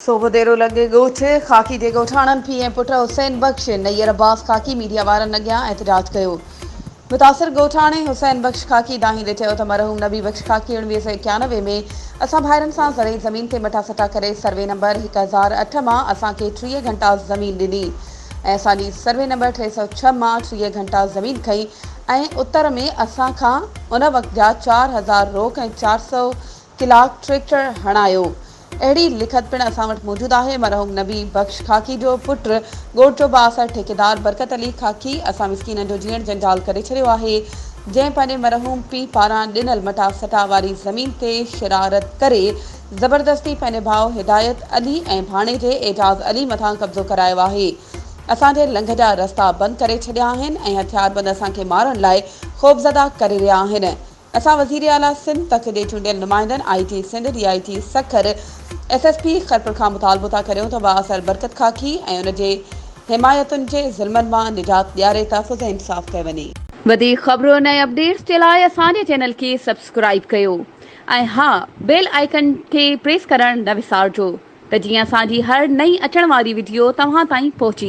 सोबदेरो लॻे ॻोठ ख़ाकी जे ॻोठाणनि पीउ पुट हुसैन बख़्श नैयर अब्बास ख़ाकी मीडिया वारनि अॻियां एहतजाज कयो। मुतासिर ॻोठाणे हुसैन बख़्श ख़ाकी दाहींदे चयो त मरहूम नबी बख़्श ख़ाकी 1991 में असां भाइरनि सां ज़रई ज़मीन ते मटा सटा करे सर्वे नंबर 1008 मां असांखे 30 घंटा ज़मीन ॾिनी ऐं असांजी सर्वे नंबर 306 मां 30 घंटा ज़मीन खई ऐं उत्तर में असां खां उन वक़्त जा 4000 रोक ऐं 400 कलाक ट्रैक्टर हणायो। अहिड़ी लिखत पिणु असां वटि मौजूदु आहे। मरहूम नबी बख़्श ख़ाकी जो पुटु ॻोठ जो बासर ठेकेदार बरकत अली ख़ाकी असां मिसकीननि जो जीअण जंजाल करे छॾियो आहे, जंहिं पंहिंजे मरहूम पीउ पारां ॾिनल मटा सटा वारी ज़मीन ते शरारत करे ज़बरदस्ती पंहिंजे भाउ हिदायत अली ऐं भाणे जे एजाज़ अली मथां कब्ज़ो करायो आहे। असांजे लंघ जा रस्ता बंदि करे छॾिया आहिनि ऐं हथियारबंद असांखे मारण लाइ ख़ौफ़ज़दा करे रहिया आहिनि। असां वज़ीर आला सिंध तक जे चूंडियल नुमाइंदनि IT Sindh DIG Sukkur SSP Kharpur खां मुतालबो था करियूं त बाअसर बरकत ख़ाकी ऐं उन जे हिमायतुनि जे ज़ुल्मनि मां निजात ॾियारे तहफ़ुज़ ऐं इंसाफ़ कयो वञे। वधीक ख़बरुनि ऐं अपडेट्स जे लाइ असांजे चैनल खे सब्सक्राइब कयो ऐं हा बेल आइकन खे प्रेस करणु न विसारिजो त जीअं असांजी हर नई अचण वारी वीडियो तव्हां ताईं पहुची